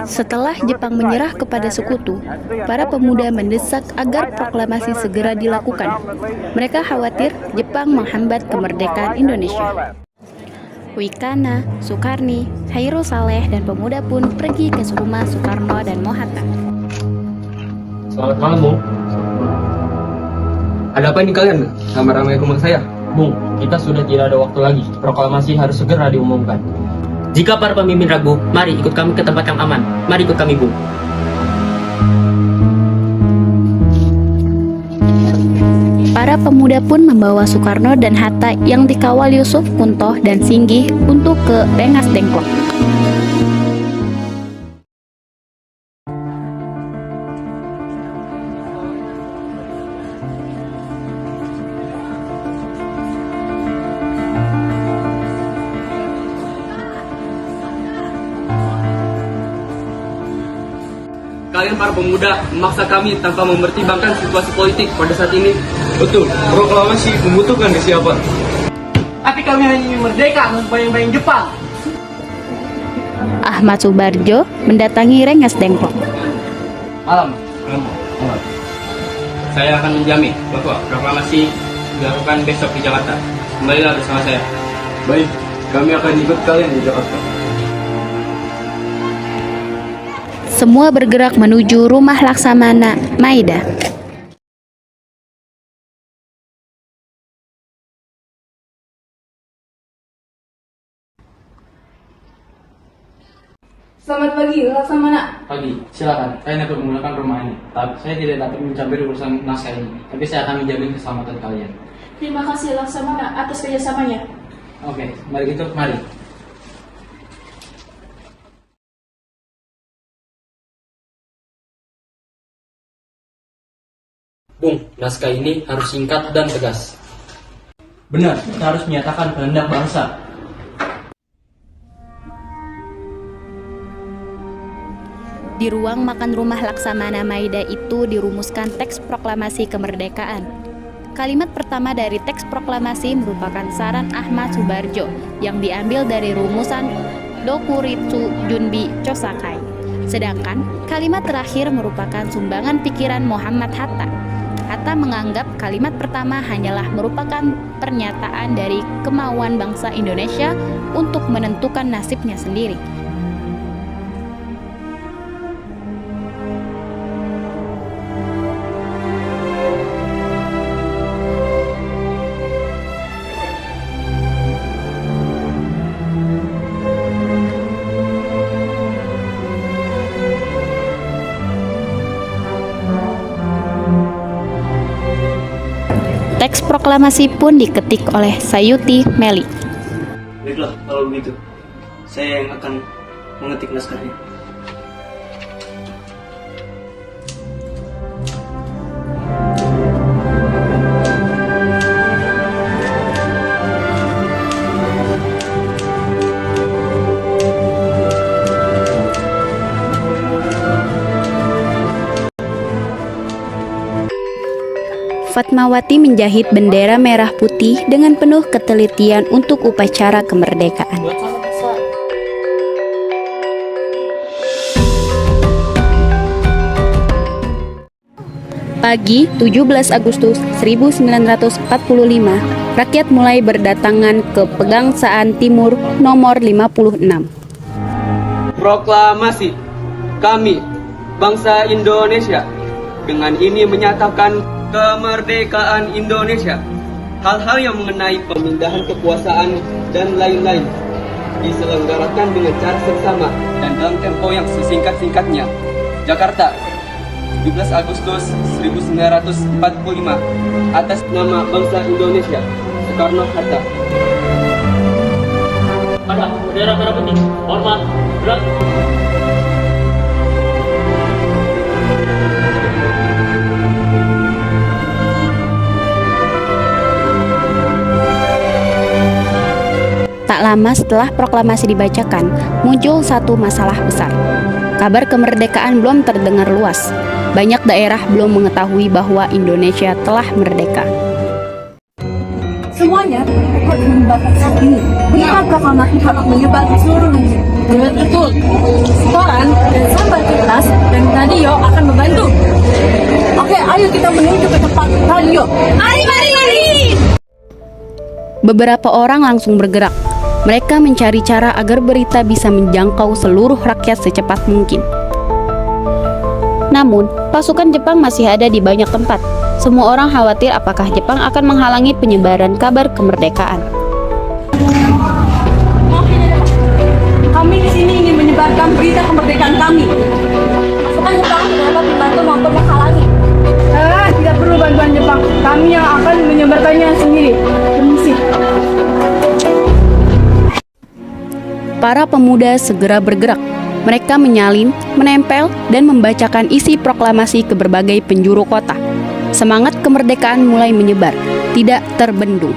Setelah Jepang menyerah kepada sekutu, para pemuda mendesak agar proklamasi segera dilakukan. Mereka khawatir Jepang menghambat kemerdekaan Indonesia. Wikana, Soekarni, Hairul Saleh, dan pemuda pun pergi ke rumah Soekarno dan Mohatta. Selamat malam, Bung. Ada apa ini kalian? Ramai-ramai ke rumah saya. Bung, kita sudah tidak ada waktu lagi. Proklamasi harus segera diumumkan. Jika para pemimpin ragu, mari ikut kami ke tempat yang aman. Mari ikut kami, Bung. Para pemuda pun membawa Soekarno dan Hatta yang dikawal Yusuf, Kunto, dan Singgih untuk ke Rengas Dengklok. Kalian para pemuda memaksa kami tanpa mempertimbangkan situasi politik pada saat ini. Betul, proklamasi membutuhkan kesiapan. Tapi kami hanya ingin merdeka dan bayang-bayang Jepang. Ahmad Subarjo mendatangi Rengas Dengklok. Malam. Saya akan menjamin bahwa proklamasi dilakukan besok di Jakarta. Kembalilah bersama saya. Baik, kami akan ikut kalian di Jakarta. Semua bergerak menuju rumah Laksamana Maida. Selamat pagi, Laksamana. Pagi, silakan. Kalian dapat menggunakan rumah ini. Tapi saya tidak dapat mencampuri urusan naskah ini. Tapi saya akan menjamin keselamatan kalian. Terima kasih Laksamana atas kerjasamanya. Oke, mari kita mari. Bung, naskah ini harus singkat dan tegas. Benar, kita harus menyatakan kehendak bangsa. Di ruang makan rumah Laksamana Maida itu dirumuskan teks proklamasi kemerdekaan. Kalimat pertama dari teks proklamasi merupakan saran Ahmad Subarjo yang diambil dari rumusan Dokuritsu Junbi Chosakai. Sedangkan kalimat terakhir merupakan sumbangan pikiran Muhammad Hatta. Hatta menganggap kalimat pertama hanyalah merupakan pernyataan dari kemauan bangsa Indonesia untuk menentukan nasibnya sendiri. Teks proklamasi pun diketik oleh Sayuti Meli. Baiklah, kalau begitu, saya yang akan mengetik naskahnya. Fatmawati menjahit bendera merah putih dengan penuh ketelitian untuk upacara kemerdekaan. Pagi 17 Agustus 1945, rakyat mulai berdatangan ke Pegangsaan Timur nomor 56. Proklamasi kami, bangsa Indonesia, dengan ini menyatakan kemerdekaan Indonesia. Hal-hal yang mengenai pemindahan kekuasaan dan lain-lain diselenggarakan dengan cara seksama dan dalam tempo yang sesingkat-singkatnya. Jakarta, 17 Agustus 1945, atas nama bangsa Indonesia, Soekarno-Hatta. Ada bendera merah putih. Hormat, berat. Tak lama setelah proklamasi dibacakan, muncul satu masalah besar. Kabar kemerdekaan belum terdengar luas. Banyak daerah belum mengetahui bahwa Indonesia telah merdeka. Semuanya ikut menyebarkan saat ini. Berita proklamasi harus menyebar ke seluruh dunia. Betul. Koran dan sambar kertas dan radio akan membantu. Oke, ayo kita menuju ke tempat radio. Mari. Beberapa orang langsung bergerak. Mereka mencari cara agar berita bisa menjangkau seluruh rakyat secepat mungkin. Namun, pasukan Jepang masih ada di banyak tempat. Semua orang khawatir apakah Jepang akan menghalangi penyebaran kabar kemerdekaan. Kami di sini ingin menyebarkan berita kemerdekaan kami. Pasukan Jepang tidak dapat membantu maupun menghalangi. Tidak perlu bantuan Jepang. Kami yang akan menyebarkannya sendiri. Permisi. Para pemuda segera bergerak. Mereka menyalin, menempel, dan membacakan isi proklamasi ke berbagai penjuru kota. Semangat kemerdekaan mulai menyebar, tidak terbendung.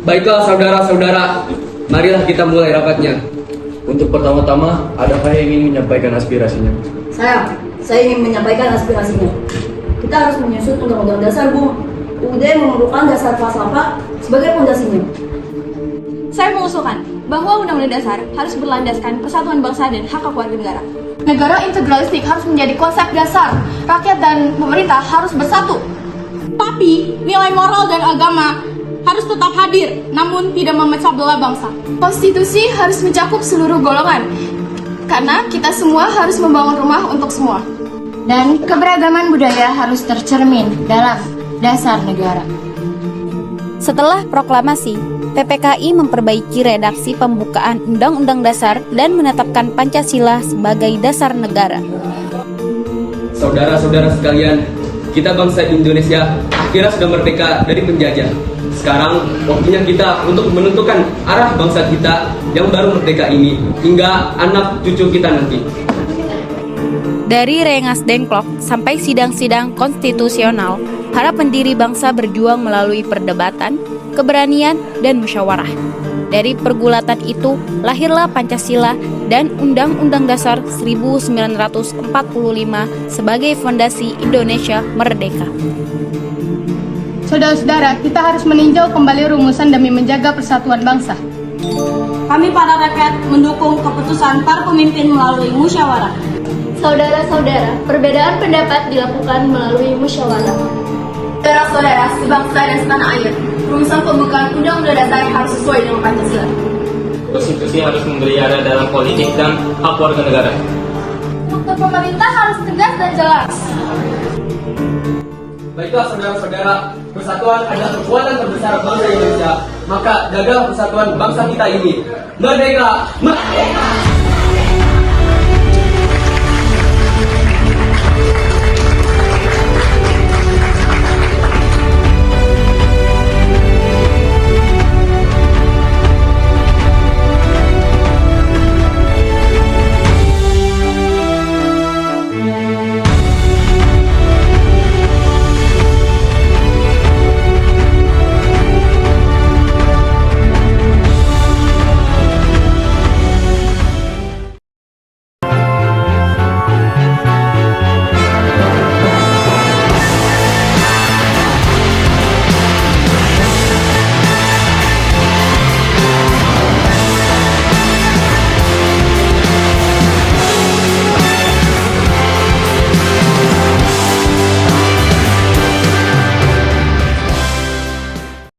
Baiklah saudara-saudara, marilah kita mulai rapatnya. Untuk pertama-tama, adakah yang ingin menyampaikan aspirasinya? Saya ingin menyampaikan aspirasinya. Kita harus menyusun Undang-Undang Dasar UUD memerlukan dasar falsafah sebagai fondasinya. Saya mengusulkan bahwa Undang-Undang Dasar harus berlandaskan persatuan bangsa dan hak keluarga negara. Negara integralistik harus menjadi konsep dasar. Rakyat dan pemerintah harus bersatu. Tapi nilai moral dan agama harus tetap hadir, namun tidak memecah belah bangsa. Konstitusi harus mencakup seluruh golongan, karena kita semua harus membangun rumah untuk semua. Dan keberagaman budaya harus tercermin dalam dasar negara. Setelah proklamasi, PPKI memperbaiki redaksi pembukaan Undang-Undang Dasar dan menetapkan Pancasila sebagai dasar negara. Saudara-saudara sekalian, kita bangsa Indonesia akhirnya sudah merdeka dari penjajah. Sekarang waktunya kita untuk menentukan arah bangsa kita yang baru merdeka ini hingga anak cucu kita nanti. Dari Rengas Dengklok sampai sidang-sidang konstitusional, para pendiri bangsa berjuang melalui perdebatan, keberanian, dan musyawarah. Dari pergulatan itu, lahirlah Pancasila dan Undang-Undang Dasar 1945 sebagai fondasi Indonesia merdeka. Saudara-saudara, kita harus meninjau kembali rumusan demi menjaga persatuan bangsa. Kami para rakyat mendukung keputusan para pemimpin melalui musyawarah. Saudara-saudara, perbedaan pendapat dilakukan melalui musyawarah. Saudara-saudara, sebangsa dan setanah air, rumusan pembukaan Undang-Undang Dasar harus sesuai dengan Pancasila. Konstitusi harus memberi arah dalam politik dan hak warga negara. Untuk pemerintah harus tegas dan jelas. Baiklah saudara-saudara, persatuan adalah kekuatan terbesar bangsa Indonesia. Maka jagalah persatuan bangsa kita ini. Merdeka! Merdeka!